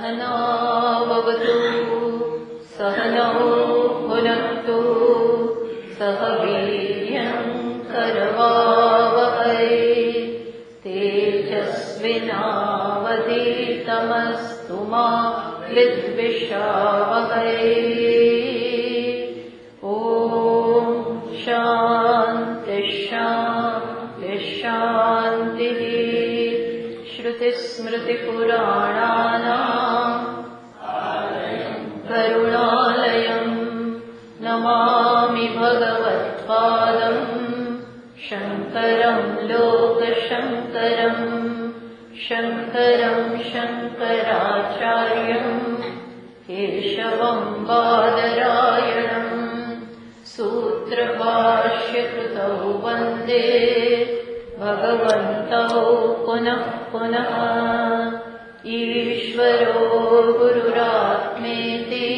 सहनाववतु सहनौ भुनक्तु सह वीर्यं करवावहै तेजस्विनावधीतमस्तु मा विद्विषावहै। ॐ शान्ति शान्ति शान्तिः। श्रुतिस्मृतिपुराणानाम् करुणालयम् नमामि भगवत्पादम् शङ्करं लोकशङ्करम् शङ्करं शङ्कराचार्यम् केशवं बादरायणम् सूत्रभाष्यकृतौ वन्दे भगवन्तौ पुनः पुनः। ईश्वरो गुरुरात्मेति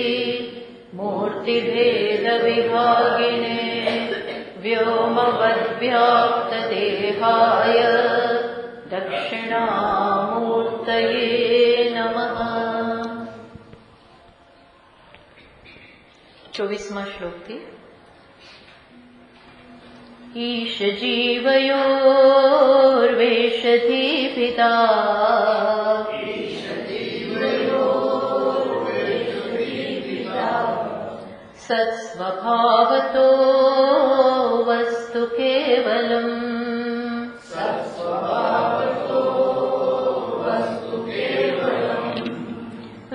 मूर्तिभेदविभागिने व्योमवद्व्याप्तदेहाय दक्षिणामूर्तये नमः। 24मा श्लोकથી ईशजीवयोर्वेषधीभिता सत्स्वभावतो वस्तु केवलम्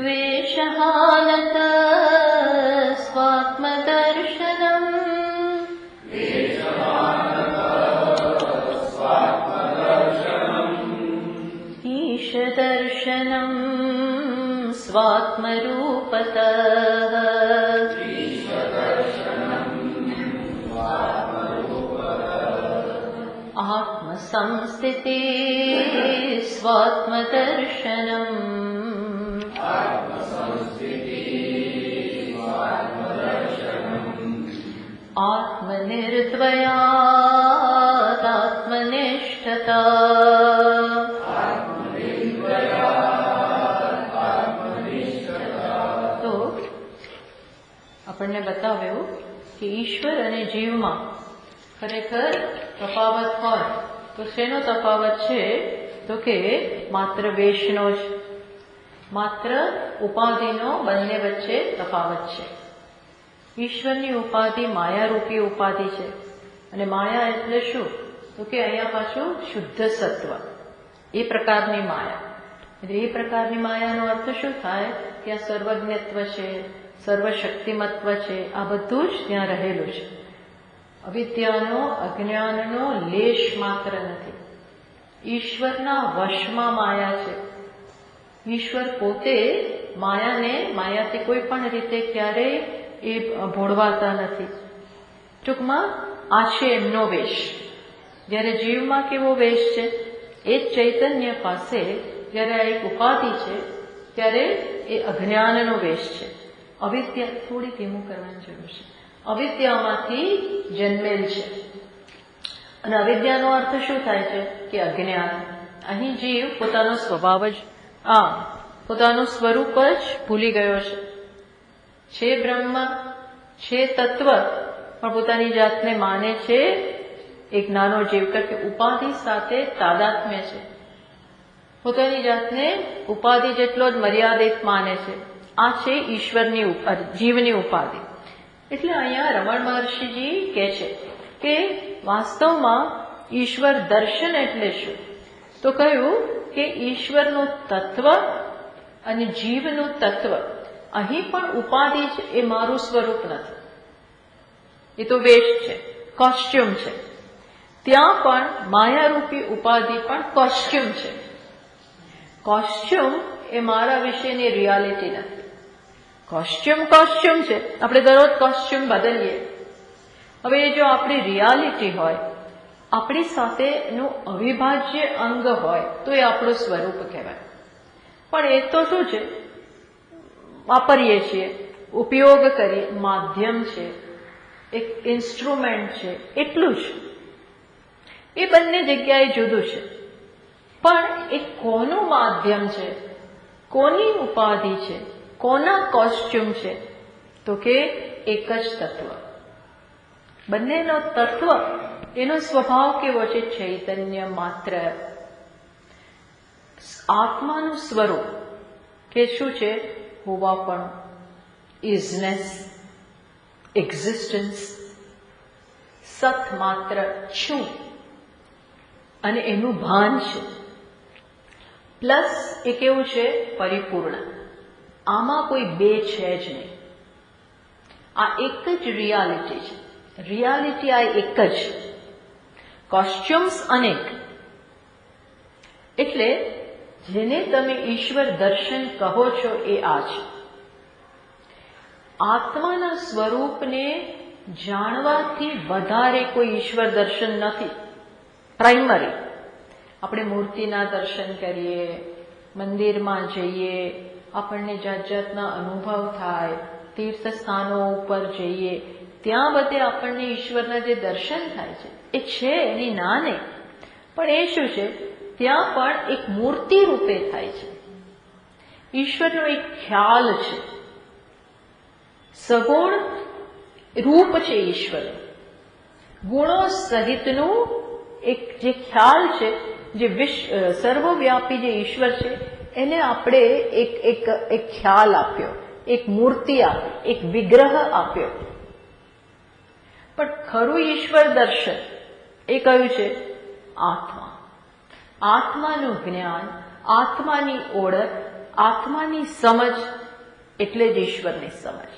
वेषहानत स्वात्मदर्शनम् ईशदर्शनम् स्वात्मरूपतः आत्मसंस्थिति स्वात्मदर्शनम् आत्मनिर्द्वयादात्मनिष्ठता તો આપણને બતાવ્યું કે ઈશ્વર અને જીવમાં ખરેખર તફાવત હોય તો શેનો તફાવત છે? તો કે માત્ર વેશનો જ, માત્ર ઉપાધિનો બંને વચ્ચે તફાવત છે. ઈશ્વરની ઉપાધિ માયારૂપી ઉપાધિ છે અને માયા એટલે શું? તો કે અહીંયા પાછું શુદ્ધ સત્વ, એ પ્રકારની માયા. એટલે એ પ્રકારની માયાનો અર્થ શું થાય કે આ સર્વજ્ઞત્વ છે, સર્વશક્તિમત્વ છે, આ બધું જ ત્યાં રહેલું છે. અવિદ્યાનો, અજ્ઞાનનો લેશ માત્ર નથી. ઈશ્વરના વશમાં માયા છે. ઈશ્વર પોતે માયાથી કોઈ પણ રીતે ક્યારેય એ ભોળવાતા નથી. ટૂંકમાં આ છે એમનો વેશ. જ્યારે જીવમાં કેવો વેશ છે? એ જ ચૈતન્ય પાસે જ્યારે આ એક ઉપાધિ છે ત્યારે એ અજ્ઞાનનો વેશ છે. અવિદ્યા, થોડી ધીમું કરવાની જરૂર છે. અવિદ્યામાંથી જન્મેલ છે. અને અવિદ્યાનો અર્થ શું થાય છે? કે અજ્ઞાન. અહીં જીવ પોતાનો સ્વભાવ જ, પોતાનું સ્વરૂપ જ ભૂલી ગયો છે. છે બ્રહ્મ, છે તત્વ, પણ પોતાની જાતને માને છે એક નાનો જીવ, કે ઉપાધિ સાથે તાદાત્મ્ય છે. પોતાની જાતને ઉપાધિ જેટલો જ મર્યાદિત માને છે. આ છે ઈશ્વરની જીવની ઉપાધિ. એટલે અહીંયા રમણ મહર્ષિજી કહે છે કે વાસ્તવમાં ઈશ્વર દર્શન એટલે શું? તો કહ્યું કે ઈશ્વરનું તત્વ અને જીવનું તત્વ, અહીં પણ ઉપાધિ છે, એ મારું સ્વરૂપ નથી. એ તો વેશ છે, કોસ્ટ્યુમ છે. ત્યાં પણ માયારૂપી ઉપાધિ પણ કોસ્ટ્યુમ છે. કોસ્ટ્યુમ એ મારા વિશેની રિયાલિટી નથી. કોસ્ટ્યુમ છે. આપણે દરરોજ કોસ્ટ્યુમ બદલીએ. હવે એ જો આપણી રિયાલિટી હોય, આપણી સાથેનું અવિભાજ્ય અંગ હોય, તો એ આપણું સ્વરૂપ કહેવાય. પણ એ તો શું છે? વાપરીએ છીએ, ઉપયોગ કરીએ, માધ્યમ છે, એક ઇન્સ્ટ્રુમેન્ટ છે, એટલું જ. એ બંને જગ્યાએ જુદું છે. પણ એ કોનું માધ્યમ છે, કોની ઉપાધિ છે, કોના કોસ્ચ્યુમ છે? તો કે એક જ તત્વ. બંનેનો તત્વ, એનો સ્વભાવ કેવો છે? ચૈતન્ય માત્ર. આત્માનું સ્વરૂપ કે શું છે? હોવાપણું, ઇઝનેસ, એક્ઝિસ્ટન્સ, સત માત્ર, છું, અને એનું ભાન છે. પ્લસ એ કેવું છે? પરિપૂર્ણ. આમાં કોઈ બે છે જ નહીં. આ એક જ રિયાલિટી છે. રિયાલિટી આ એક જ. કોસ્ચ્યુમ્સ અનેક. એટલે જેને તમે ઈશ્વર દર્શન કહો છો એ આ છે. આત્માના સ્વરૂપને જાણવાથી વધારે કોઈ ઈશ્વર દર્શન નથી. પ્રાઇમરી. આપણે મૂર્તિના દર્શન કરીએ, મંદિરમાં જઈએ, આપણને જાત જાતના અનુભવ થાય, તીર્થ સ્થાનો ઉપર જઈએ, ત્યાં બધે આપણને ઈશ્વરના જે દર્શન થાય છે એ છે, એની ના નહીં. પણ એ શું છે? ત્યાં પણ એક મૂર્તિ રૂપે થાય છે. ઈશ્વરનો એક ખ્યાલ છે, સગુણ રૂપ છે ઈશ્વર. ગુણો સહિતનું એક જે ખ્યાલ છે, જે સર્વવ્યાપી જે ઈશ્વર છે, એને આપણે એક ખ્યાલ આપ્યો, એક મૂર્તિ આપી, એક વિગ્રહ આપ્યો. પણ ખરું ઈશ્વર દર્શન એ કયું છે? આત્મા. આત્માનું જ્ઞાન, આત્માની ઓળખ, આત્માની સમજ, એટલે જ ઈશ્વરની સમજ.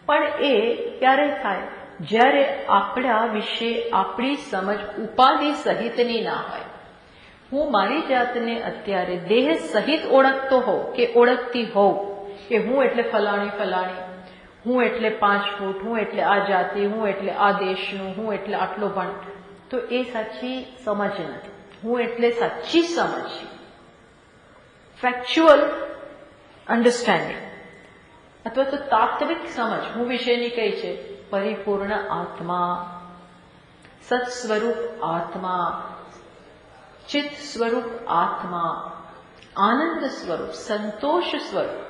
પણ એ ક્યારે થાય? જ્યારે આપણા વિશે આપણી સમજ ઉપાધિ સહિતની ના હોય. હું મારી જાતને અત્યારે દેહ સહિત ઓળખતો હોઉં કે ઓળખતી હોઉં કે હું એટલે ફલાણી ફલાણી, હું એટલે 5 ફૂટ, હું એટલે આ જાતિ, હું એટલે આ દેશનું, હું એટલે આટલો ભણ, તો એ સાચી સમજ નથી. હું એટલે સાચી સમજ, ફેક્ચ્યુઅલ અન્ડરસ્ટેન્ડિંગ અથવા તો તાત્વિક સમજ હું વિશેની કઈ છે? પરિપૂર્ણ આત્મા, સત સ્વરૂપ આત્મા, ચિત્ત સ્વરૂપ આત્મા, આનંદ સ્વરૂપ, સંતોષ સ્વરૂપ.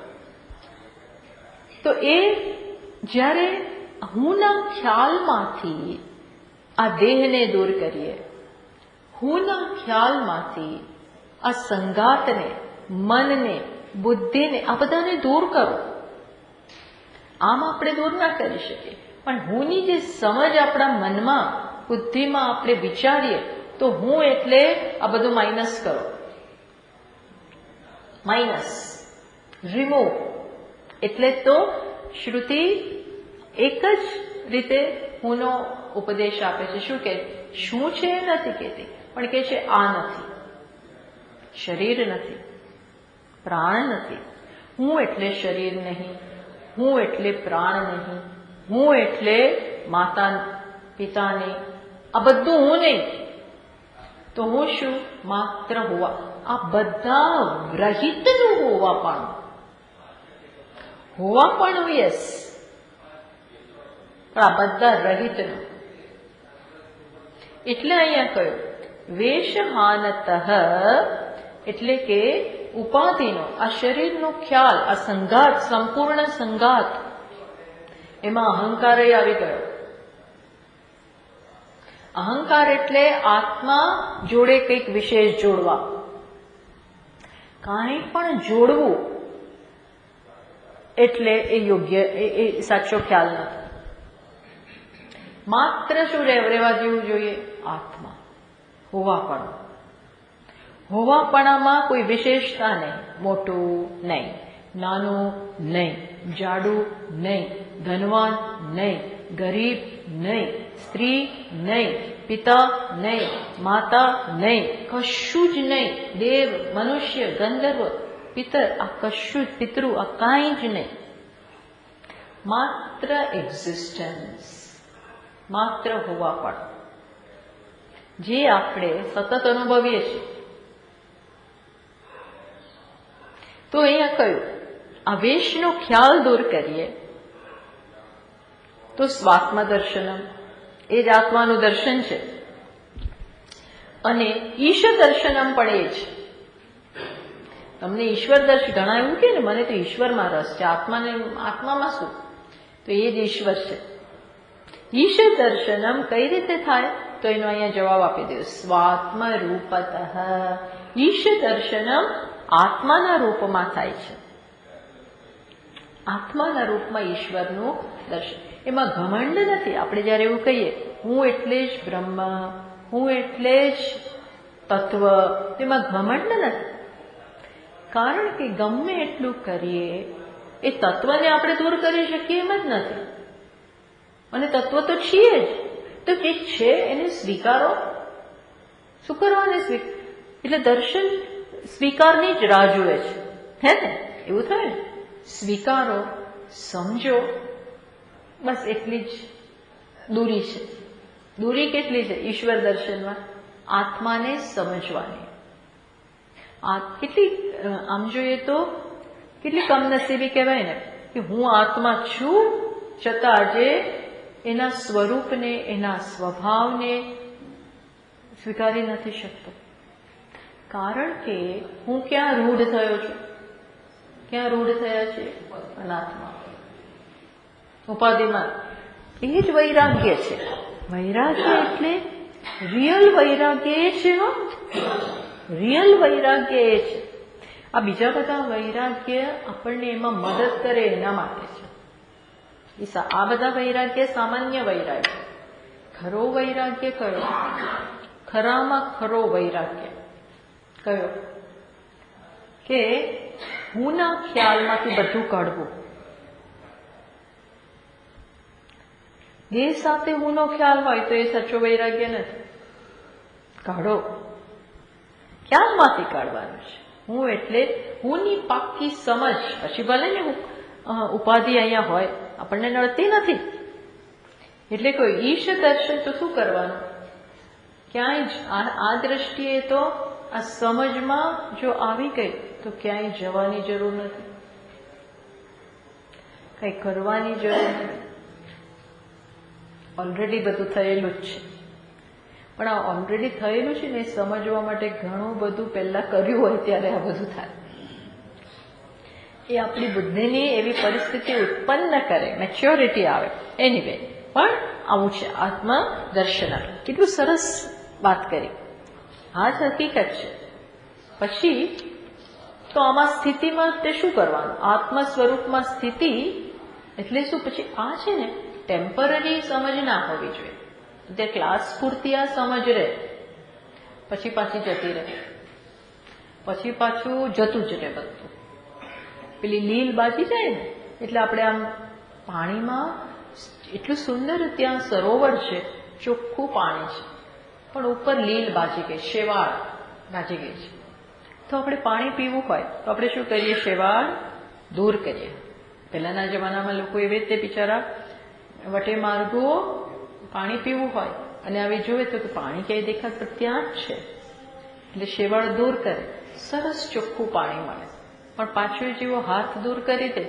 તો એ જ્યારે હુંના ખ્યાલમાંથી આ દેહને દૂર કરીએ, હુંના ખ્યાલમાંથી આ સંગાતને, મનને, બુદ્ધિને, આ બધાને દૂર કરો. આમ આપણે દૂર ના કરી શકીએ. પણ હુંની જે સમજ આપણા મનમાં, બુદ્ધિમાં આપણે વિચારીએ, તો હું એટલે આ બધું માઇનસ કરો. Minus, remove. એટલે તો શ્રુતિ એક જ રીતે હુંનો ઉપદેશ આપે છે. શું કે? શું છે એ નથી કહેતી, પણ કે છે આ નથી, શરીર નથી, પ્રાણ નથી. હું એટલે શરીર નહીં, હું એટલે પ્રાણ નહીં, હું એટલે માતા પિતા નહીં, આ બધું હું નહીં. તો હું શું? માત્ર હોવા. આ બધા રહિતનું હોવાપણું. હોવાપણું યસ, પણ આ બધા રહિતનું. એટલે અહીંયા કહ્યું વેશહાનતઃ, એટલે કે ઉપાધિનો, આ શરીરનો ખ્યાલ, આ સંઘાત, સંપૂર્ણ સંઘાત, એમાં અહંકાર આવી ગયો. અહંકાર એટલે આત્મા જોડે કંઈક વિશેષ જોડવા. કાંઈ પણ જોડવું એટલે એ યોગ્ય, એ સાચો ખ્યાલ નથી. માત્ર શું રહેવા જેવું જોઈએ? આત્મા, હોવાપણું. હોવાપણામાં કોઈ વિશેષતા નહીં. મોટું નહીં, નાનું નહીં, જાડું નહીં, ધનવાન નહીં, ગરીબ નહીં, સ્ત્રી નહીં, પિતા નહીં, માતા નહીં, કશું જ નહીં. દેવ, મનુષ્ય, ગંધર્વ, પિતર, આ કશું જ, પિતૃ, આ કાંઈ જ નહીં. માત્ર એક્ઝિસ્ટન્સ, માત્ર હોવાપણ, જે આપણે સતત અનુભવીએ છીએ. તો અહીંયા કહ્યું આ વેશનો ખ્યાલ દૂર કરીએ તો સ્વાત્મ દર્શનમ, એ જ આત્માનું દર્શન છે. અને ઈશ દર્શનમ પણ એ છે. તમને ઈશ્વર દર્શન, ઘણા એવું કે ને મને તો ઈશ્વરમાં રસ છે, આત્મામાં શું? તો એ જ ઈશ્વર છે. ઈશ્વર દર્શનમ કઈ રીતે થાય? તો એનો અહીંયા જવાબ આપી દો. સ્વાત્મ રૂપતઃ. ઈશ્વર દર્શનમ આત્માના રૂપમાં થાય છે. આત્માના રૂપમાં ઈશ્વરનું દર્શન. એમાં ઘમંડ નથી. આપણે જયારે એવું કહીએ હું એટલે જ બ્રહ્મ, હું એટલે જ તત્વ, એમાં ઘમંડ નથી. કારણ કે ગમે એટલું કરીએ એ તત્વને આપણે દૂર કરી શકીએ એમ જ નથી. અને તત્વ તો છીએ જ. તો જે છે એને સ્વીકારો. શું કરવાને એટલે દર્શન સ્વીકારની જ રાહ જુએ છે. હે ને? એવું થાય ને? સ્વીકારો, સમજો, બસ એટલી જ દૂરી છે. દૂરી કેટલી છે ઈશ્વર દર્શનમાં? આત્માને સમજવાની. કેટલી આમ જોઈએ તો કેટલી કમનસીબી કહેવાય ને કે હું આત્મા છું છતાં આજે એના સ્વરૂપને, એના સ્વભાવને સ્વીકારી નથી શકતો. કારણ કે હું ક્યાં રૂઢ થયો છું? ક્યાં રૂઢ થયા છે? અનાત્મા, ઉપાધિમાં. એ જ વૈરાગ્ય છે. વૈરાગ્ય એટલે રિયલ વૈરાગ્ય એ છે. રિયલ વૈરાગ્ય એ છે. આ બીજા બધા વૈરાગ્ય આપણને એમાં મદદ કરે એના માટે છે. આ બધા વૈરાગ્ય સામાન્ય વૈરાગ્ય. ખરો વૈરાગ્ય કયો? ખરામાં ખરો વૈરાગ્ય કયો? કે હુંના ખ્યાલમાંથી બધું કાઢવું. દેહ સાથે હુંનો ખ્યાલ હોય તો એ સચ્ચો વૈરાગ્ય નથી. કાઢો. ખ્યાલમાંથી કાઢવાનું છે. હું એટલે હુંની પાક્કી સમજ. પછી ભલે ને ઉપાધિ અહીંયા હોય, આપણને નડતી નથી. એટલે કોઈ ઈશ દર્શન તો શું કરવાનું? ક્યાંય જ આ દ્રષ્ટિએ તો આ સમજમાં જો આવી ગઈ તો ક્યાંય જવાની જરૂર નથી, કઈ કરવાની જરૂર નથી. ઓલરેડી બધું થયેલું જ છે. પણ આ ઓલરેડી થયેલું છે ને સમજવા માટે ઘણું બધું પહેલા કર્યું હોય ત્યારે આ બધું થાય. એ આપણી બુદ્ધિની એવી પરિસ્થિતિ ઉત્પન્ન કરે, મેચ્યોરિટી આવે. એનીવે, પણ આવું છે આત્મા દર્શન. કેટલું સરસ વાત કરી. આ જ હકીકત છે. પછી તો આમાં સ્થિતિમાં તે શું કરવાનું? આત્મ સ્વરૂપમાં સ્થિતિ એટલે શું? પછી આ છે ને ટેમ્પરરી સમજ ના હોવી જોઈએ. તે ક્લાસ પૂરતી આ સમજ રહે, પછી પાછી જતી રહે, પછી પાછું જતું જ રહે બધું. પેલી લીલ બાજી જાય ને એટલે આપણે આમ પાણીમાં એટલું સુંદર, ત્યાં સરોવર છે, ચોખ્ખું પાણી છે, પણ ઉપર લીલ બાજી ગઈ, શેવાળ બાજી ગઈ છે. તો આપણે પાણી પીવું હોય તો આપણે શું કરીએ? શેવાળ દૂર કરીએ. પહેલાના જમાનામાં લોકો એવી રીતે બિચારા વટે માર્ગો પાણી પીવું હોય અને આવી જોવે તો પાણી ક્યાંય દેખાત પણ ત્યાં જ છે, એટલે શેવાળ દૂર કરે, સરસ ચોખ્ખું પાણી મળે. પણ પાછું જેવો હાથ દૂર કરી દે,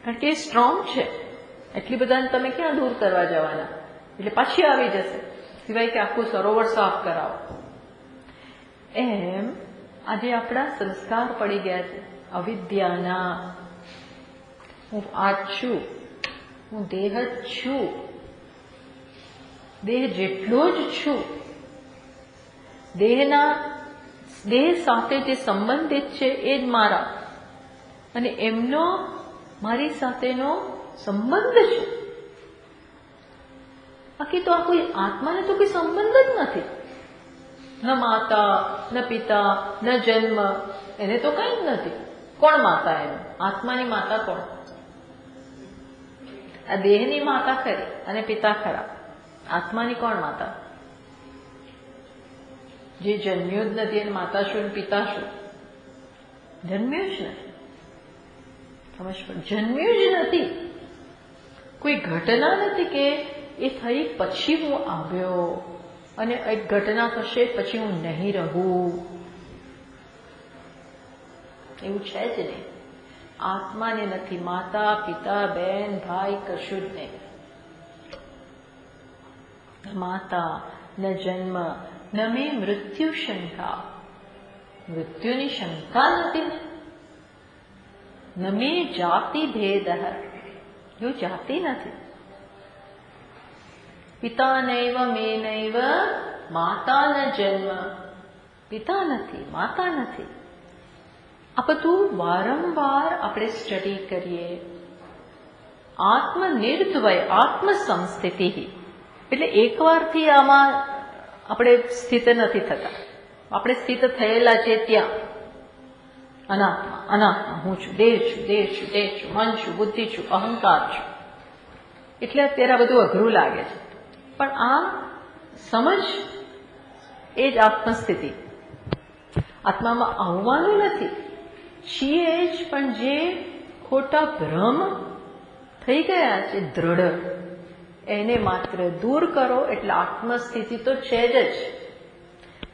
કારણ કે એ સ્ટ્રોંગ છે, એટલી બધાને તમે ક્યાં દૂર કરવા જવાના? એટલે પાછી આવી જશે, સિવાય કે આખું સરોવર સાફ કરાવો. એમ આજે આપણા સંસ્કાર પડી ગયા છે અવિદ્યાના. હું આ છું, હું દેહ જ છું, દેહ જેટલો જ છું. દેહ સાથે જે સંબંધિત છે એ જ મારા, અને એમનો મારી સાથેનો સંબંધ છે. બાકી તો આ કોઈ આત્માને તો કોઈ સંબંધ જ નથી. ન માતા, ન પિતા, ન જન્મ, એને તો કઈ જ નથી. કોણ માતા? એનું આત્માની માતા કોણ? આ દેહની માતા ખરી અને પિતા ખરા. આત્માની કોણ માતા? જે જન્મ્યો જ નથી એને માતા શું પિતા શું? જન્મ્યો જ નથી. સમજ પડે? જન્મ્યો જ નથી. કોઈ ઘટના નથી કે એ થઈ પછી હું આવ્યો અને એક ઘટના થશે પછી હું નહીં રહું, એવું છે જ નહીં. આત્માને નથી માતા, પિતા, બેન, ભાઈ, કશું જ નહીં. માતા, ન જન્મ, ન મે મૃત્યુ શંકા. મૃત્યુની શંકા નથી ને. ન મે જાતિ ભેદ, જો જાતિ નથી. પિતા નૈવ મે નૈવ માતા ન જન્મ, પિતા નથી, માતા નથી. આ બધું વારંવાર આપણે સ્ટડી કરીએ. આત્મનિર્દ્વય આત્મ સંસ્થિતિ, એટલે એકવારથી આમાં આપણે સ્થિત નથી થતા. આપણે સ્થિત થયેલા છે ત્યાં અનાત્મા, અનાત્મા હું છું, દેહ છું, દેહ છું, દેહ છું, મન છું, બુદ્ધિ છું, અહંકાર છું. એટલે અત્યારે આ બધું અઘરું લાગે છે. પણ આ સમજ એ જ આત્મસ્થિતિ. આત્મામાં આવવાનું નથી, છીએ જ, પણ જે ખોટા ભ્રમ થઈ ગયા છે દ્રઢ, એને માત્ર દૂર કરો એટલે આત્મસ્થિતિ તો છે જ.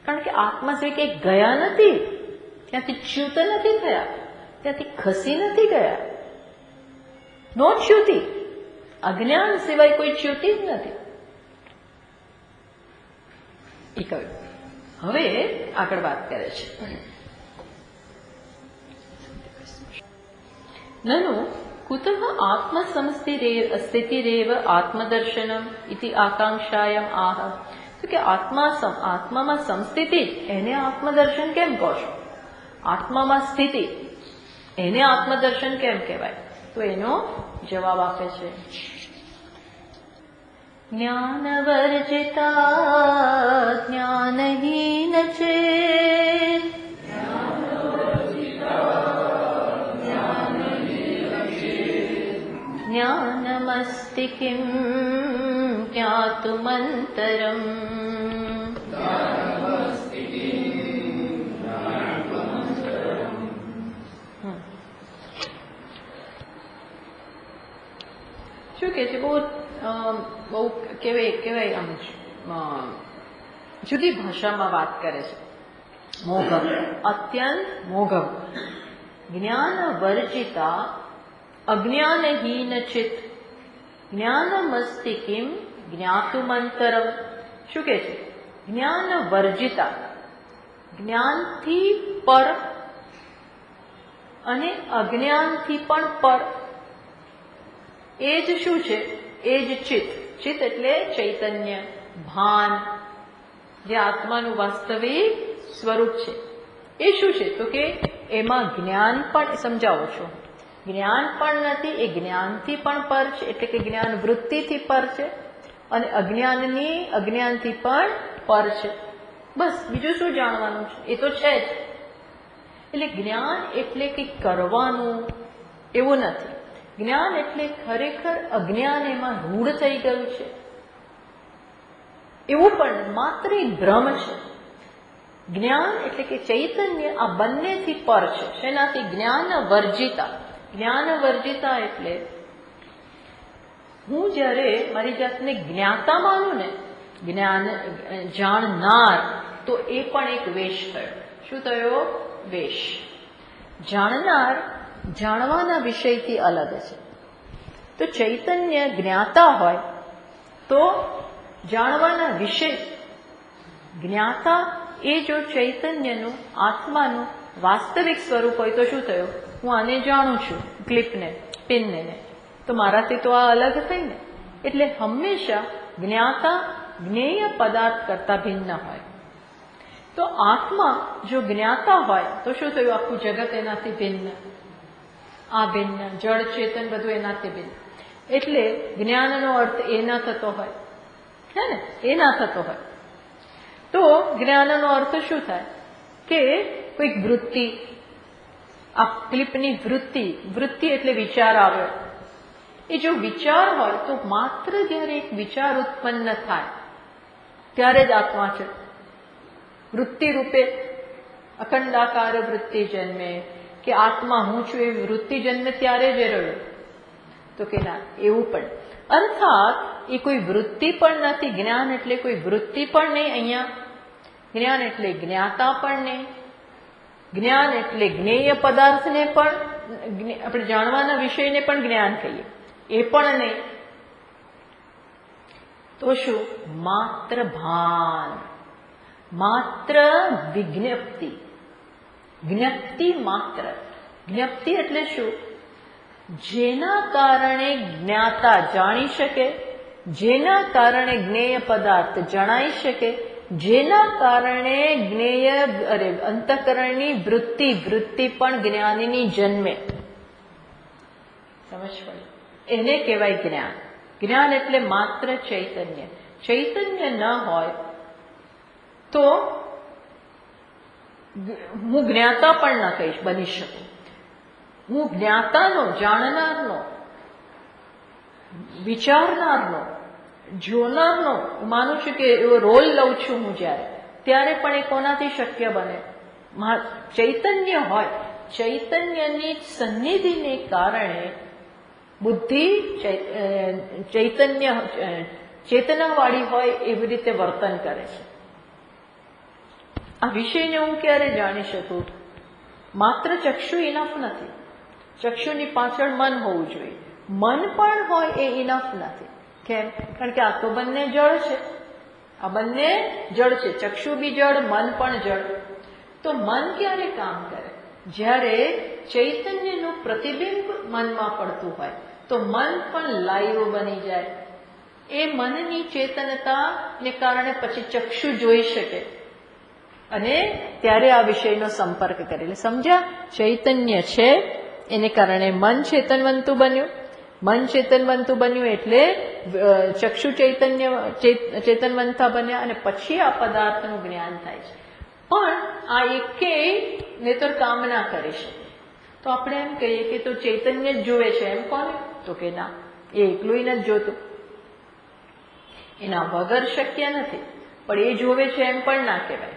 કારણ કે આત્મા સિવાય કંઈક ગયા નથી, ત્યાંથી ચ્યુત નથી થયા, ત્યાંથી ખસી નથી ગયા. નોટ ચ્યુતિ, અજ્ઞાન સિવાય કોઈ ચ્યુતિ જ નથી. એ કહ્યું. હવે આગળ વાત કરે છે. નનુ કુતઃ આત્મસંસ્થિતિરેવ આત્મદર્શનમ ઇતિ આકાંક્ષાયમ આહ. તો કે આત્મામાં સંસ્થિતિ, એને આત્મદર્શન કેમ કહો છો? આત્મામાં સ્થિતિ, એને આત્મદર્શન કેમ કહેવાય? તો એનો જવાબ આપે છે. જ્ઞાનવર્જિતા જ્ઞાનહીન ચેત, જ્ઞાનમસ્તિ કિમ જ્ઞાતુમંતરમ. શું કે છે? બહુ કેવાય આમ જુદી ભાષામાં વાત કરે છે. મોઘમ, અત્યંત મોઘમ. જ્ઞાન વર્જિતા અજ્ઞાનહીન ચિત, જ્ઞાનમસ્તિ કિમ જ્ઞાતુમંતરમ. શું કે છે? જ્ઞાન વર્જિતા, જ્ઞાનથી પર અને અજ્ઞાનથી પણ પર. એ જ શું છે? એ જ ચિત્ત. ચિત્ત એટલે ચૈતન્ય, ભાન, જે આત્માનું વાસ્તવિક સ્વરૂપ છે. એ શું છે? તો કે એમાં જ્ઞાન પણ, સમજાવો છો, જ્ઞાન પણ નથી, એ જ્ઞાનથી પણ પર છે, એટલે કે જ્ઞાન વૃત્તિથી પર છે, અને અજ્ઞાનથી પણ પર છે. બસ બીજું શું જાણવાનું છે? એ તો છે જ. એટલે જ્ઞાન એટલે કંઈક કરવાનું એવું નથી. જ્ઞાન એટલે ખરેખર અજ્ઞાન એમાં રૂઢ થઈ ગયું છે એવું પણ માત્ર ભ્રમ છે. જ્ઞાન એટલે કે ચૈતન્ય આ બંનેથી પર છે. શેનાથી? જ્ઞાન વર્જિતા. જ્ઞાન વર્જિતા એટલે હું જ્યારે મારી જાતને જ્ઞાતા માનું ને, જ્ઞાન જાણનાર, તો એ પણ એક વેશ થયો. શું થયો? વેશ. જાણનાર જાણવાના વિષયથી અલગ છે. તો ચૈતન્ય જ્ઞાતા હોય તો જાણવાના વિષય જ્ઞાતા એ જો ચૈતન્યનું, આત્માનું વાસ્તવિક સ્વરૂપ હોય તો શું થયું? હું આને જાણું છું, ક્લિપને, પિનને, તો મારાથી તો આ અલગ થઈ ને. એટલે હંમેશા જ્ઞાતા જ્ઞેય પદાર્થ કરતા ભિન્ન હોય. તો આત્મા જો જ્ઞાતા હોય તો શું થયું? આખું જગત એનાથી ભિન્ન, આ ભિન્ન, જળ ચેતન બધું એનાથી ભિન્ન. એટલે જ્ઞાનનો અર્થ એ ના થતો હોય, હે ને? એ ના થતો હોય તો જ્ઞાનનો અર્થ શું થાય? કે કોઈક વૃત્તિ, આ ક્લિપની વૃત્તિ એટલે વિચાર આવ્યો. એ જો વિચાર હોય તો માત્ર જ્યારે એક વિચાર ઉત્પન્ન થાય ત્યારે જ આત્મા છે. વૃત્તિ રૂપે અખંડાકાર વૃત્તિ જન્મે, કે આત્મા હું છું એવી વૃત્તિ જન્મે ત્યારે જ રહ્યો. તો કે ના, એવું પણ અર્થાત એ કોઈ વૃત્તિ પણ નથી. જ્ઞાન એટલે કોઈ વૃત્તિ પણ નહીં. અહીંયા જ્ઞાન એટલે જ્ઞાતા પણ નહીં. જ્ઞાન એટલે જ્ઞેય પદાર્થને પણ, આપણે જાણવાના વિષયને પણ જ્ઞાન કહીએ, એ પણ નહીં. તો શું? માત્ર ભાન, માત્ર વિજ્ઞપ્તિ, જ્ઞપ્તિ માત્ર. જ્ઞપ્તિ એટલે શું? જેના કારણે જ્ઞાતા જાણી શકે, જેના કારણે જ્ઞેય પદાર્થ જણાઈ શકે, જેના કારણે જ્ઞેય અંતઃકરણની વૃત્તિ પણ જ્ઞાનીની જન્મે. સમજ પડી? એને કહેવાય જ્ઞાન. જ્ઞાન એટલે માત્ર ચૈતન્ય. ચૈતન્ય ન હોય તો હું જ્ઞાતા પણ ન કહીશ બની શકું. હું જ્ઞાતાનો, જાણનારનો, વિચારનારનો, જોનારનો માનું છું કે એવો રોલ લઉં છું હું જ્યારે, ત્યારે પણ એ કોનાથી શક્ય બને? ચૈતન્ય હોય. ચૈતન્યની સન્નિધિને કારણે બુદ્ધિ ચેતનાવાળી હોય એવી રીતે વર્તન કરે છે. આ વિષયને હું ક્યારે જાણી શકું? માત્ર ચક્ષુ ઇનફ નથી. ચક્ષુની પાછળ મન હોવું જોઈએ. મન પણ હોય એ ઇનફ નથી. કેમ? કારણ કે આ તો બંને જળ છે. આ બંને જળ છે. ચક્ષુ બી જળ, મન પણ જળ. તો મન ક્યારે કામ કરે? જ્યારે ચૈતન્યનું પ્રતિબિંબ મનમાં પડતું હોય તો મન પણ લાઈવ બની જાય. એ મનની ચેતનતાને કારણે પછી ચક્ષુ જોઈ શકે અને ત્યારે આ વિષયનો સંપર્ક કરે. એટલે સમજ્યા? ચૈતન્ય છે એને કારણે મન ચેતનવંતું બન્યું. મન ચેતનવંતું બન્યું એટલે ચક્ષુ ચેતનવંતા બન્યા અને પછી આ પદાર્થનું જ્ઞાન થાય છે. પણ આ એકેય નેતર કામ ના કરી શકે. તો આપણે એમ કહીએ કે તો ચૈતન્ય જ જુએ છે એમ કોને? તો કે ના, એ એકલું નથી જોતું. એના વગર શક્ય નથી. પણ એ જોવે છે એમ પણ ના કહેવાય.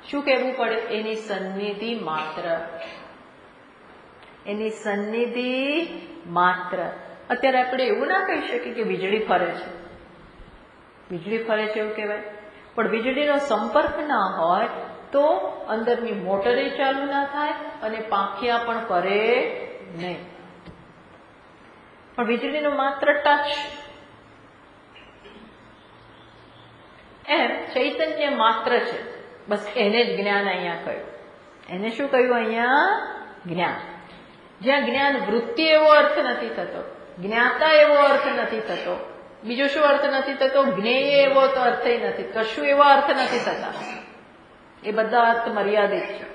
શું કહેવું પડે? એની સન્નિધિ માત્ર. એની સન્નિધિ માત્ર. અત્યારે આપણે એવું ના કહી શકીએ કે વીજળી ફરે છે. વીજળી ફરે છે એવું કહેવાય. પણ વીજળીનો સંપર્ક ના હોય તો અંદરની મોટરે ચાલુ ના થાય અને પાંખિયા પણ ફરે નહીં. પણ વીજળીનો માત્ર ટચ. એમ ચૈતન્ય માત્ર છે. બસ એને જ જ્ઞાન અહીંયા કહ્યું. એને શું કહ્યું અહીંયા? જ્ઞાન. જ્યાં જ્ઞાન વૃત્તિ એવો અર્થ નથી થતો, જ્ઞાતા એવો અર્થ નથી થતો, બીજો શું અર્થ નથી થતો? જ્ઞેય એવો તો અર્થ નથી, કશું એવો અર્થ નથી થતા. એ બધા અર્થ મર્યાદિત છે.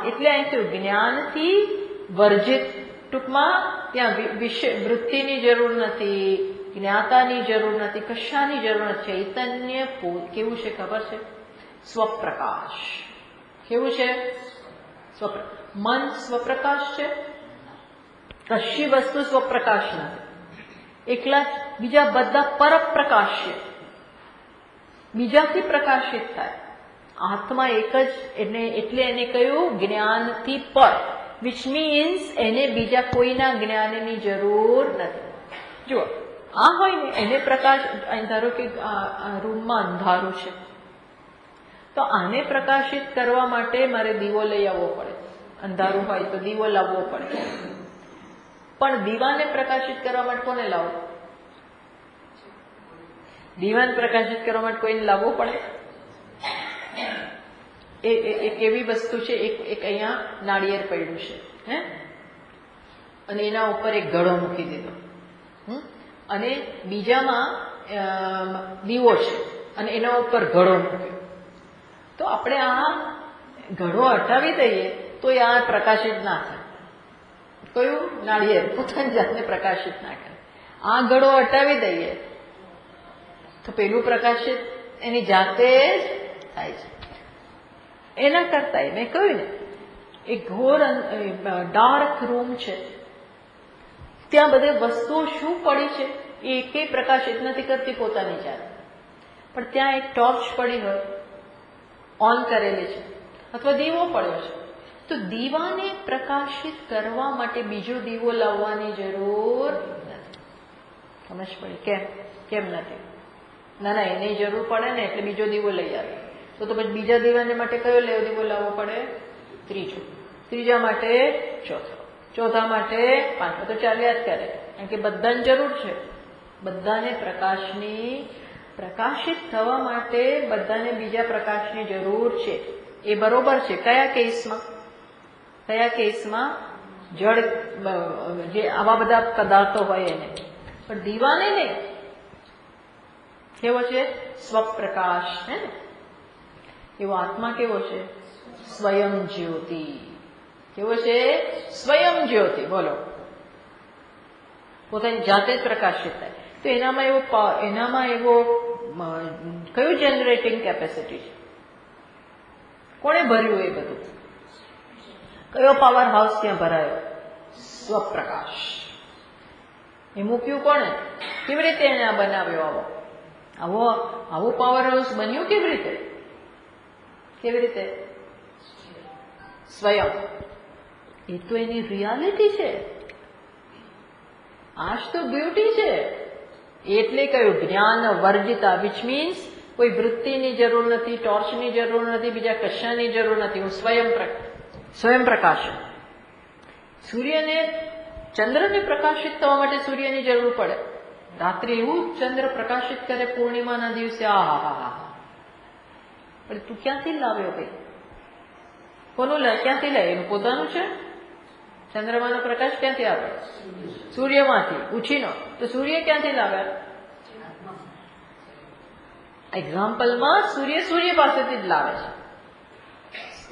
એટલે અહીં કહ્યું જ્ઞાનથી વર્જિત. ટૂંકમાં ત્યાં વૃત્તિની જરૂર નથી, જ્ઞાતાની જરૂર નથી, કશાની જરૂર નથી. ચૈતન્ય કેવું છે ખબર છે? સ્વપ્રકાશ. કેવું છે? મન સ્વપ્રકાશ છે. કશી વસ્તુ સ્વપ્રકાશ નથી. એકલા બીજા બધા પરપ્રકાશ છે, બીજાથી પ્રકાશિત થાય. આત્મા એક જ. એટલે એને કહ્યું જ્ઞાનથી પર, વિચ મીન્સ એને બીજા કોઈના જ્ઞાનની જરૂર નથી. જુઓ, આ હોય ને એને પ્રકાશ. ધારો કે રૂમમાં અંધારું છે તો આને પ્રકાશિત કરવા માટે મારે દીવો લઈ આવવો પડે. અંધારું હોય તો દીવો લાવવો પડે. પણ દીવાને પ્રકાશિત કરવા માટે કોને લાવવું? દીવાને પ્રકાશિત કરવા માટે કોઈને લાવવો પડે. એક એવી વસ્તુ છે, એક અહીંયા નાળિયેર પડ્યું છે, હે, અને એના ઉપર એક ઘડો મૂકી દીધો, અને બીજામાં દીવો છે અને એના ઉપર ઘડો મૂક્યો. તો આપણે આ ઘડો હટાવી દઈએ તો એ આ પ્રકાશિત ના થાય. કયું? નાળિયેર પોતાની જાતને પ્રકાશિત ના કરે. આ ઘડો હટાવી દઈએ તો પેલું પ્રકાશિત એની જાતે જ થાય છે. એના કરતા મેં કહ્યું ને, એક ઘોર ડાર્ક રૂમ છે, ત્યાં બધે વસ્તુઓ શું પડી છે એ એકેય પ્રકાશિત નથી કરતી પોતાની જાતે. પણ ત્યાં એક ટોર્ચ પડી હોય, ઓન કરેલી છે, અથવા દીવો પડ્યો છે, તો દીવાને પ્રકાશિત કરવા માટે બીજો દીવો લાવવાની જરૂર નથી. સમજ પડી? કેમ નથી? ના, એની જરૂર પડે ને એટલે બીજો દીવો લઈ આવે. તો પછી બીજા દીવાને માટે કયો દીવો લાવવો પડે? ત્રીજો. ત્રીજા માટે ચોથો. ચોથા માટે પાંચમો. તો ચાલ્યા જ કરે. કારણ કે બધાને જરૂર છે. બધાને પ્રકાશિત થવા માટે બધાને બીજા પ્રકાશની જરૂર છે. એ બરોબર છે. કયા કેસમાં? જળ જે આવા બધા પદાર્થો હોય એને, પણ દીવાને નહીં. કેવો છે? સ્વપ્રકાશ. હે ને? એવો આત્મા કેવો છે? સ્વયં જ્યોતિ. કેવો છે? સ્વયં જ્યોતિ. બોલો, પોતાની જાતે જ પ્રકાશિત થાય. તો એનામાં એવો કયું જનરેટિંગ કેપેસિટી છે? કોણે ભર્યું એ બધું? કયો પાવર હાઉસ ત્યાં ભરાયો? સ્વપ્રકાશ. એ મૂક્યું કોણે? કેવી રીતે એને આ બનાવ્યો? આવો પાવર હાઉસ બન્યું કેવી રીતે? સ્વયં. એ તો એની રિયાલિટી છે. આ જ તો બ્યુટી છે. એટલે કયું? જ્ઞાન વર્જિતા, વિચ મીન્સ કોઈ વૃત્તિની જરૂર નથી, ટોર્ચની જરૂર નથી, બીજા કશાની જરૂર નથી. હું સ્વયં પ્રકાશ. સૂર્યને, ચંદ્રને પ્રકાશિત થવા માટે સૂર્યની જરૂર પડે. રાત્રે એવું ચંદ્ર પ્રકાશિત કરે પૂર્ણિમાના દિવસે. પણ તું ક્યાંથી લાવ્યો ભાઈ? કોનું ક્યાંથી લાય? એનું પોતાનું છે. ચંદ્રમાનો પ્રકાશ ક્યાંથી આવે? સૂર્યમાંથી ઉછીનો. તો સૂર્ય ક્યાંથી લાવ્યા? એક્ઝામ્પલમાં સૂર્ય પાસેથી જ લાવે છે.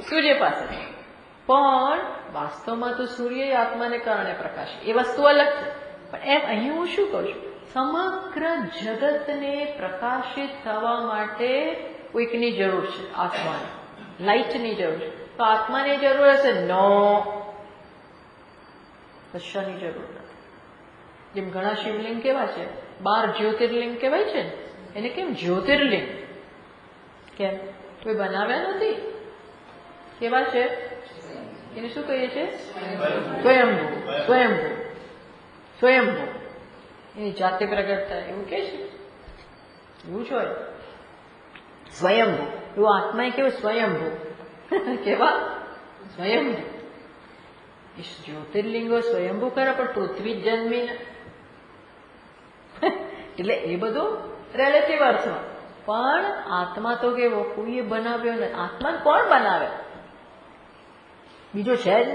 સૂર્ય પાસેથી. પણ વાસ્તવમાં તો સૂર્ય આત્માને કારણે પ્રકાશ. એ વસ્તુ અલગ છે. પણ એમ અહીં હું શું કહું છું? સમગ્ર જગતને પ્રકાશિત થવા માટે કોઈકની જરૂર છે. આત્માને લાઇટની જરૂર છે. તો આત્માની જરૂર હશે? નો, કશાની જરૂર નથી. જેમ ઘણા શિવલિંગ કેવા છે? 12 જ્યોતિર્લિંગ કહેવાય છે ને, એને કેમ જ્યોતિર્લિંગ? કેમ? કોઈ બનાવ્યા નથી. કેવા છે? એને શું કહીએ છીએ? સ્વયંભૂ. એની જાતે પ્રગટ થાય એવું કે છે. એવું જ હોય. સ્વયંભૂ. એવું આત્મા કેવું? સ્વયંભૂ. કેવા? સ્વયંભૂ. જ્યોતિર્લિંગો સ્વયંભૂ કરે, પણ પૃથ્વી જન્મી ને. એટલે એ બધું રિલેટિવ અર્થમાં. પણ આત્મા તો કેવો? કોઈએ બનાવ્યો નથી. આત્મા કોણ બનાવે? બીજો છે જ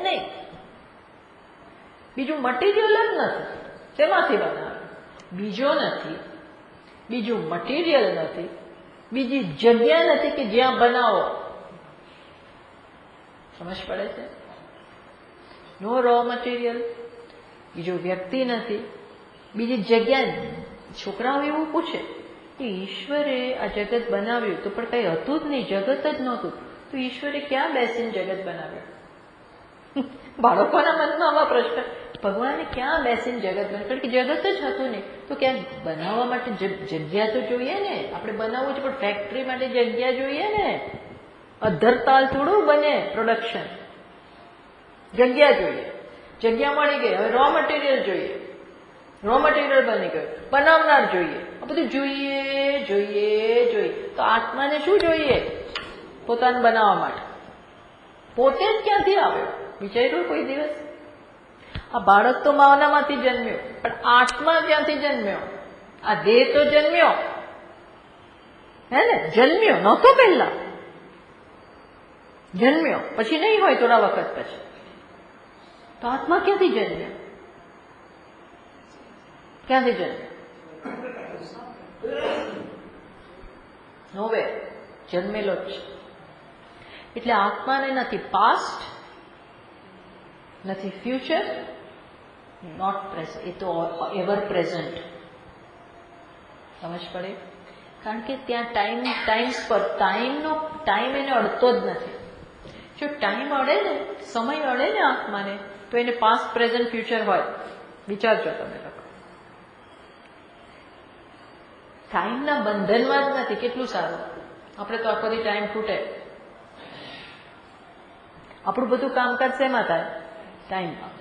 નહીં. બીજું મટીરિયલ જ નથી. શેમાંથી બનાવે? બીજો નથી, બીજું મટીરિયલ નથી, બીજી જગ્યા નથી કે જ્યાં બનાવો. સમજ પડે છે? નો રો મટીરિયલ. બીજો વ્યક્તિ નથી, બીજી જગ્યા. છોકરાઓ એવું પૂછે કે ઈશ્વરે આ જગત બનાવ્યું તો પણ કઈ હતું જ નહીં, જગત જ નહોતું, તો ઈશ્વરે ક્યાં બેસીને જગત બનાવ્યું? બાળકોના મનમાં આવા પ્રશ્ન. ભગવાને ક્યાં બેસીને જગત બનાવ્યું? કારણ કે જગત જ હતું નહીં. તો ક્યાં બનાવવા માટે જગ્યા તો જોઈએ ને. આપણે બનાવવું છે પણ ફેક્ટરી માટે જગ્યા જોઈએ ને. અધરતાલ થોડું બને પ્રોડક્શન. જગ્યા જોઈએ. જગ્યા મળી ગઈ, હવે રો મટીરિયલ જોઈએ. રો મટીરિયલ બની ગયું, બનાવનાર જોઈએ. આ બધું જોઈએ. તો આત્માને શું જોઈએ? પોતાને બનાવવા માટે. પોતે જ ક્યાંથી આવ્યો? વિચાર્યું કોઈ દિવસ? આ બાળક તો માવનામાંથી જન્મ્યો, પણ આત્મા ક્યાંથી જન્મ્યો? આ દેહ તો જન્મ્યો, હે ને? જન્મ્યો નહોતો પહેલા. જન્મ્યો પછી નહીં હોય થોડા વખત પછી. તો આત્મા ક્યાંથી જન્મ્યો? નોવે જન્મેલો જ છે. એટલે આત્માને નથી પાસ્ટ, નથી ફ્યુચર, નોટ પ્રેઝન્ટ. એ તો એવર પ્રેઝન્ટ. સમજ પડે? કારણ કે ત્યાં ટાઈમ એને અડતો જ નથી. જો ટાઈમ અડે ને, સમય અડે ને આત્માને, તો એને પાસ્ટ, પ્રેઝન્ટ, ફ્યુચર હોય. વિચારજો તમે લોકો. ટાઈમના બંધનમાં જ નથી. કેટલું સારું. આપણે તો આખો દી ટાઈમ ખૂટે. આપણું બધું કામકાજ શેમાં થાય? ટાઈમમાં,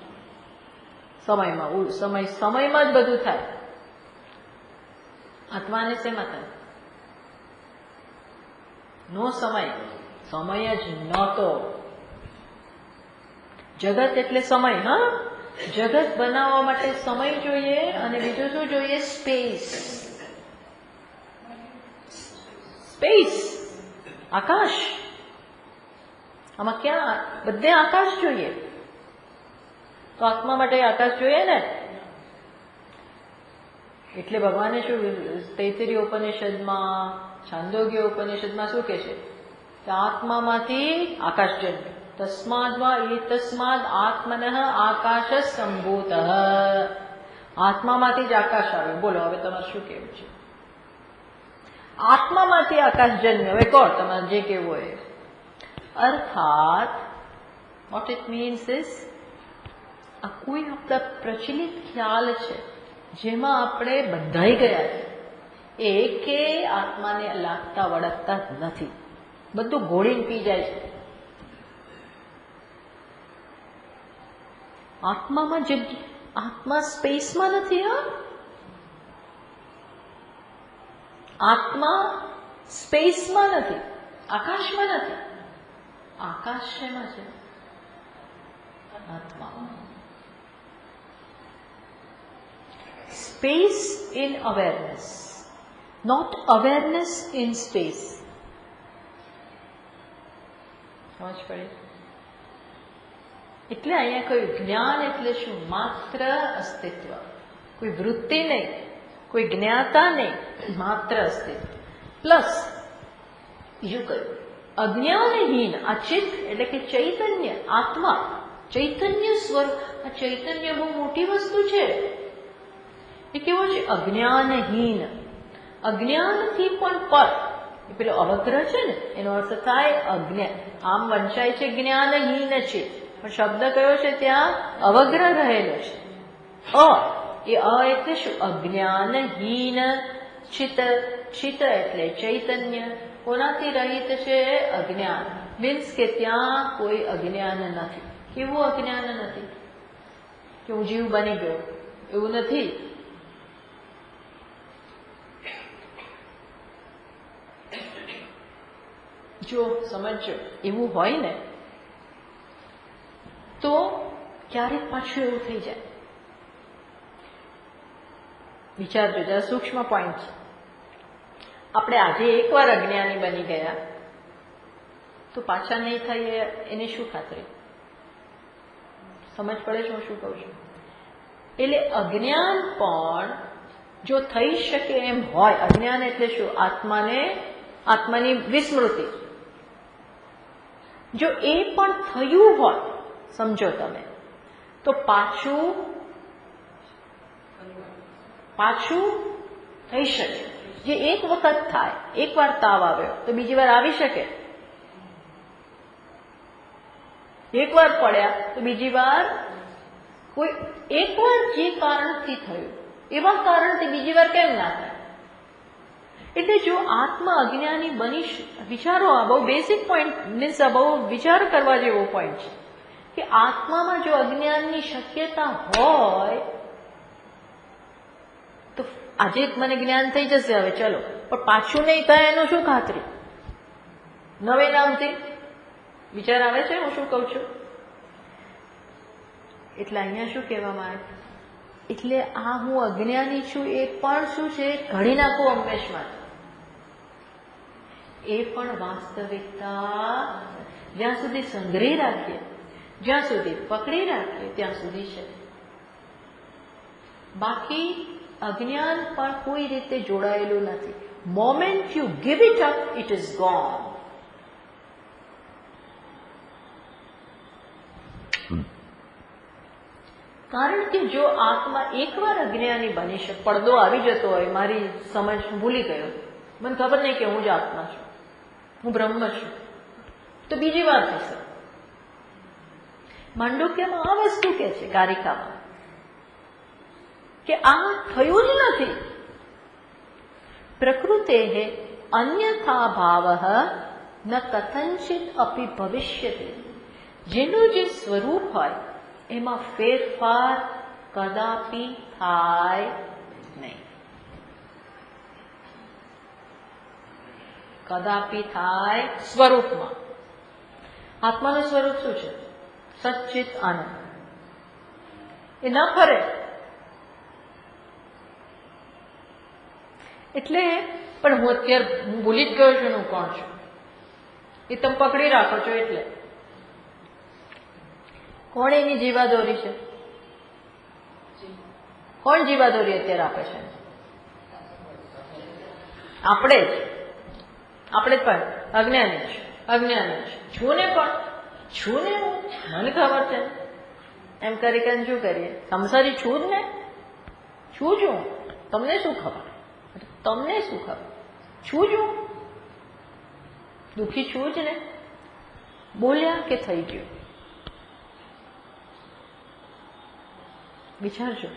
સમયમાં જ બધું થાય. આત્માને શેમાં થાય? નો સમય જ નહોતો. જગત એટલે સમય. હા, જગત બનાવવા માટે સમય જોઈએ, અને બીજું શું જોઈએ? સ્પેસ. આકાશ. આમાં ક્યાં બધે આકાશ જોઈએ, તો આત્મા માટે આકાશ જોઈએ ને. એટલે ભગવાને શું તૈત્તરીય ઉપનિષદમાં, છાંદોગ્ય ઉપનિષદમાં શું કહે છે કે આત્મામાંથી આકાશ જન્મે. તસ્માદ્વા એતસ્માદ આત્મનઃ આકાશ સંભૂત. આત્મામાંથી જ આકાશ આવે. બોલો હવે તમારે શું કહેવું છે? આત્મામાંથી આકાશ જન્મે. હવે કોણ તમારે જે કહેવું હોય. અર્થાત વોટ ઇટ મીન્સ ઇઝ, આ કોઈ આપણા પ્રચલિત ખ્યાલ છે જેમાં આપણે બંધાઈ ગયા છે. એકે આત્માને લાગતા વળગતા નથી, બધું ઘોળીને પી જાય છે. આત્મામાં જગ્યા, આત્મા સ્પેસમાં નથી. આત્મા સ્પેસમાં નથી, આકાશમાં નથી. આકાશ શેમાં છે? આત્મામાં. Space in awareness, not awareness in space. સમજ પડી? એટલે અહીંયા કોઈ જ્ઞાન એટલે શું? માત્ર અસ્તિત્વ, કોઈ વૃત્તિ નહીં, કોઈ જ્ઞાતા નહીં, માત્ર અસ્તિત્વ. પ્લસ બીજું કયું? અજ્ઞાનહીન. આ ચિત્ત એટલે કે ચૈતન્ય, આત્મા, ચૈતન્ય સ્વરૂપ. આ ચૈતન્ય બહુ મોટી વસ્તુ છે. એ કેવો છે? અજ્ઞાનહીન. અજ્ઞાનથી પણ પર. એ પેલો અવગ્રહ છે ને, એનો અર્થ થાય અજ્ઞાન. આમ વંચાય છે જ્ઞાનહીન છે, પણ શબ્દ કયો છે? ત્યાં અવગ્રહ રહેલો છે. એ એટલે શું? અજ્ઞાનહીન ચિત્ત. ચિત્ત એટલે ચૈતન્ય. કોનાથી રહિત છે? અજ્ઞાન. મીન્સ કે ત્યાં કોઈ અજ્ઞાન નથી. કેવું અજ્ઞાન નથી? કે હું જીવ બની ગયો, એવું નથી. જો સમજો એવું હોય ને તો ક્યારેક પાછું એવું થઈ જાય. વિચારજો, જરા સૂક્ષ્મ પોઈન્ટ છે. આપણે આજે એકવાર અજ્ઞાની બની ગયા તો પાછા નહીં થઈએ એની શું ખાતરી? સમજ પડે છે હું શું કહું છું? એટલે અજ્ઞાન પણ જો થઈ શકે એમ હોય, અજ્ઞાન એટલે શું? આત્માની વિસ્મૃતિ. જો એ પણ થયું હોય, સમજો તમે, તો પાછું થઈ શકે. જે એક વખત થાય, એકવાર તાવ આવ્યો તો બીજી વાર આવી શકે. એકવાર પડ્યા તો બીજી વાર કોઈ એકવાર જે કારણથી થયું એવા કારણથી બીજી વાર કેમ ના થાય? એટલે જો આત્મા અજ્ઞાની બની, વિચારો, આ બહુ બેસિક પોઈન્ટ, મીન્સ આ બહુ વિચાર કરવા જેવો પોઈન્ટ છે કે આત્મામાં જો અજ્ઞાનની શક્યતા હોય તો આજે મને જ્ઞાન થઈ જશે, હવે ચલો, પણ પાછું નહીં થાય એનું શું ખાતરી? નવે નામથી વિચાર આવે છે હું શું કહું છું? એટલે અહીંયા શું કહેવામાં આવે? એટલે આ હું અજ્ઞાની છું એ પણ શું છે? ઘડી નાખું હંમેશ માટે. એ પણ વાસ્તવિકતા જ્યાં સુધી સંગ્રહી રાખીએ, જ્યાં સુધી પકડી રાખીએ ત્યાં સુધી છે. બાકી અજ્ઞાન પણ કોઈ રીતે જોડાયેલું નથી. Moment you give it up, it is gone. કારણ કે જો આત્મા એકવાર અજ્ઞાની બની શકે, પડદો આવી જતો હોય, મારી સમજ ભૂલી ગયો, મને ખબર નહીં કે હું જ આત્મા છું, હું બ્રહ્મ છું, તો બીજી વાર થશે. માંડુક્યમાં આ વસ્તુ કે છે, કારિકામાં, કે આ થયું જ નથી. પ્રકૃતે અન્યથા ભાવ ન કથંચિત અપી ભવિષ્યતિ. જેનું જે સ્વરૂપ હોય એમાં ફેરફાર કદાપી થાય નહીં. કદાપી થાય સ્વરૂપમાં. આત્માનું સ્વરૂપ શું છે? સચ્ચિત આનંદ. એ ન ફરે. એટલે પણ હું અત્યારે ભૂલી જ ગયો છું હું કોણ છું. એ તમે પકડી રાખો છો એટલે. કોણ એની જીવાદોરી છે? કોણ જીવાદોરી અત્યારે આપે છે? આપણે જ પણ અજ્ઞાની જ છું ને, પણ છું ને હું, મને ખબર છે એમ કરી કરીને શું કરીએ? સંસારી છું જ ને, છું જ હું. તમને શું ખબર? છું જ હું, દુઃખી છું જ ને. બોલ્યા કે થઈ ગયું? વિચારજો.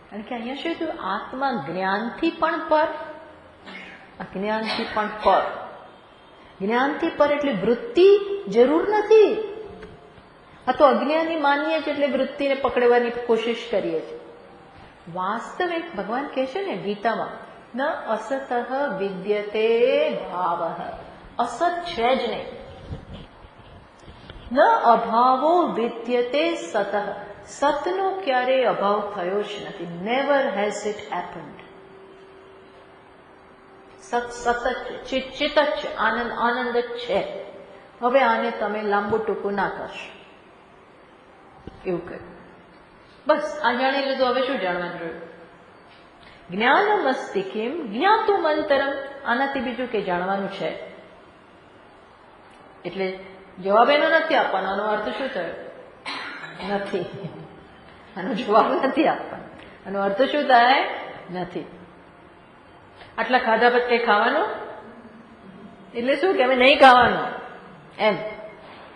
કારણ કે અહીંયા શું થયું? આત્મા જ્ઞાનથી પણ પર, અજ્ઞાનથી પણ પર. જ્ઞાનથી પર એટલે વૃત્તિ જરૂર નથી. આ તો અજ્ઞાની માનીએ છીએ એટલે વૃત્તિને પકડવાની કોશિશ કરીએ છીએ. વાસ્તવિક ભગવાન કહે છે ને ગીતામાં, ન અસત વિદ્યતે ભાવ. અસત છે જ નહીં. ન અભાવો વિદ્યતે સત. સતનો ક્યારેય અભાવ થયો જ નથી. Never has it happened. સત સતત છે, ચિત જ છે, આનંદ જ છે. હવે આને તમે લાંબુ ટૂંકું ના કરશો એવું કહ્યું. બસ આ જાણી લીધું. હવે શું જાણવાનું રહ્યું? જ્ઞાનમસ્તિ કિમ જ્ઞાતું મંતરમ. આનાથી બીજું કે જાણવાનું છે. એટલે જવાબ એનો નથી આપવાનો. આનો અર્થ શું થયો? નથી. આનો જવાબ નથી આપવાનો. આનો અર્થ શું થાય? નથી. આટલા ખાધા પછી કઈ ખાવાનું એટલે શું કે અમે નહીં ખાવાનું એમ,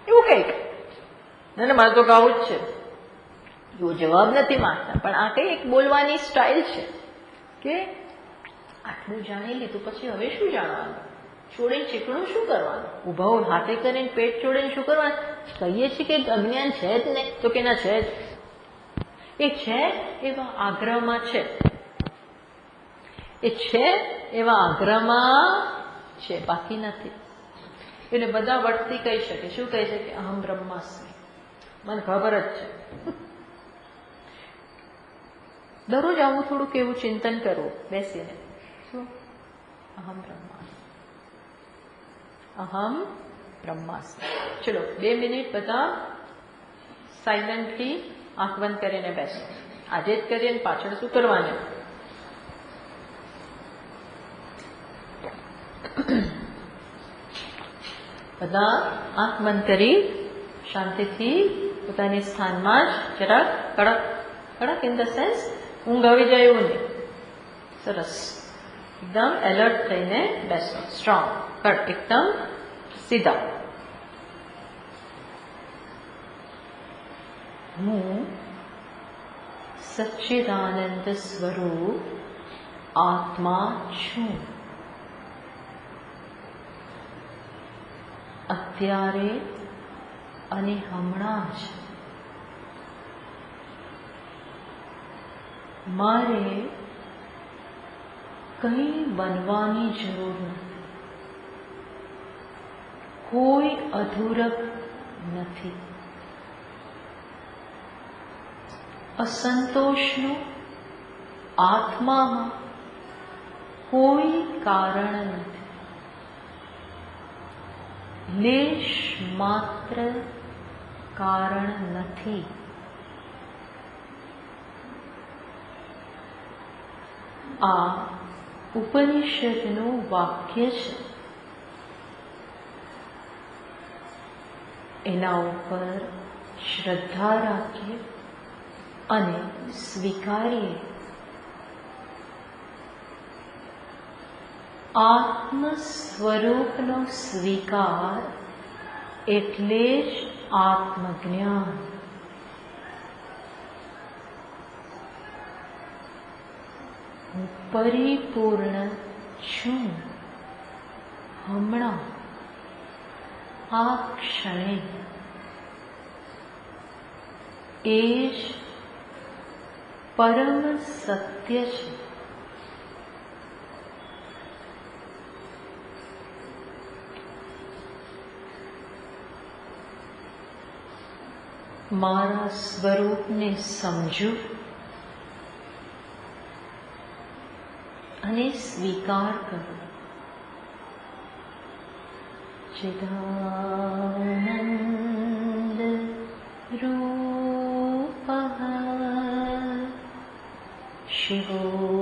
એવું કઈક. ના મારે તો ખાવું જ છે. જો જવાબ નથી માંગતા, પણ આ કઈ એક બોલવાની સ્ટાઇલ છે કે આટલું જાણી લીધું પછી હવે શું જાણવાનું? છોડીને ચીકણું શું કરવાનું? ઉભા હાથે કરીને પેટ છોડીને શું કરવાનું? કહીએ છીએ કે અજ્ઞાન છે જ ને, તો કે ના છે જ. એ છે એવા આગ્રહમાં છે. એ છે એવા આગ્રહમાં છે, બાકી નથી. એટલે બધા વટથી કહી શકે. શું કહી શકે? અહમ બ્રહ્માસ્મિ. મને ખબર જ છે. દરરોજ આવું થોડુંક એવું ચિંતન કરવું બેસીને. શું? અહમ બ્રહ્માસ્મિ, અહમ બ્રહ્માસ્મિ. ચલો 2 મિનિટ બધા સાયલન્ટલી આંખ બંધ કરીને બેસો. આજે જ કરીએ ને પાછળ શું કરવાનું? બધા આંખ બંધ કરી શાંતિથી પોતાની સ્થાનમાં જ જરાક કડક ઇન ધ સેન્સ ઊંઘ આવી જાય એવું નહીં. સરસ એકદમ એલર્ટ થઈને બેસો. સ્ટ્રોંગ, કડ, એકદમ સીધા. હું સચ્ચિદાનંદ સ્વરૂપ આત્મા છું. અત્યારે અને હમણાં જ મારે કંઈ બનવાની જરૂર નથી. કોઈ અધૂરપ નથી. અસંતોષનું આત્મામાં કોઈ કારણ નથી. લેશ માત્ર કારણ નથી. આ ઉપનિષદનું વાક્ય છે. એના ઉપર શ્રદ્ધા રાખીએ અને સ્વીકારીએ. આત્મ સ્વરૂપનો સ્વીકાર એટલે જ આત્મજ્ઞાન. હું પરિપૂર્ણ છું હમણાં, આ ક્ષણે. એ જ પરમ સત્ય છે. મારા સ્વરૂપને સમજુ અને સ્વીકાર કરો. चिदानन्द रूपः शिवोऽहं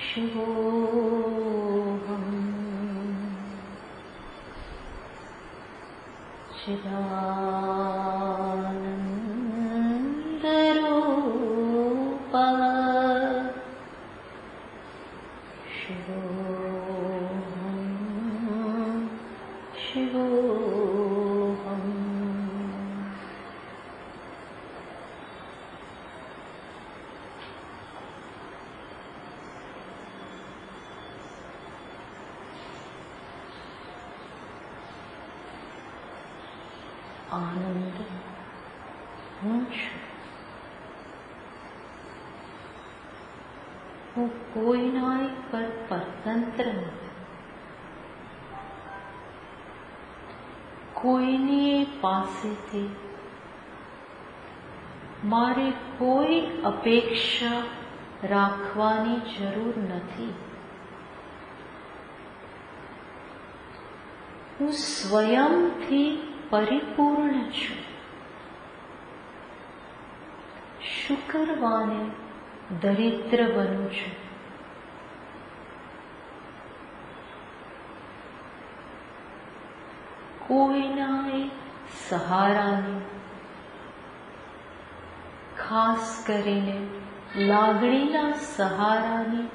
शिवोऽहम् चिदानन्दरूपः शिवोऽहं शिवोऽहम् आनंद હું છું. હું કોઈના પર પરતંત્ર નથી. કોઈની પાસેથી મારે કોઈ અપેક્ષા રાખવાની જરૂર નથી. હું સ્વયંથી પરિપૂર્ણ છું. શુક્રવારે દરિદ્ર બનું છું. કોઈના સહારાની, ખાસ કરીને લાગણીના સહારાની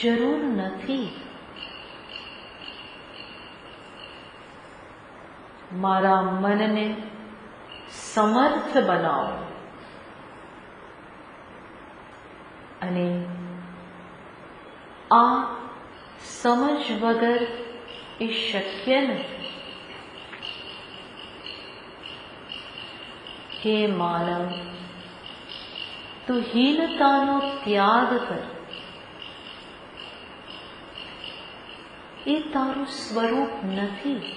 જરૂર નથી. મારા મનને સમર્થ બનાવો અને આ સમજ વગર એ શક્ય નથી. હે માનવ, તું હીનતાનો ત્યાગ કર. એ તારું સ્વરૂપ નથી.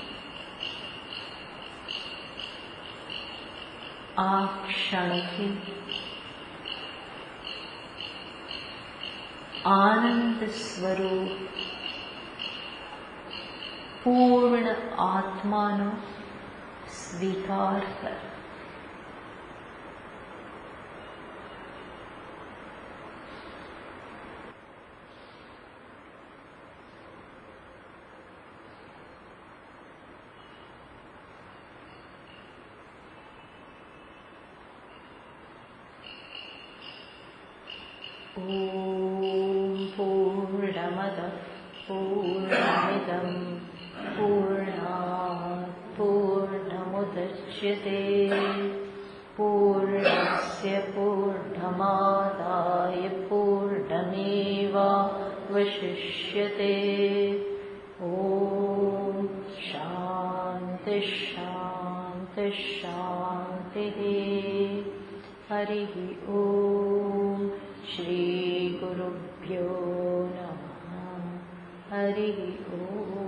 આ ક્ષણથી આનંદ સ્વરૂપ પૂર્ણ આત્માનો સ્વીકાર કર. ॐ पूर्णमदः पूर्णमिदं पूर्णात् पूर्णमुदच्यते पूर्णस्य पूर्णमादाय पूर्णमेवावशिष्यते. ॐ शान्ति शान्ति शान्तिः. हरिः ॐ. श्री गुरुभ्यो नमः. हरिः ॐ.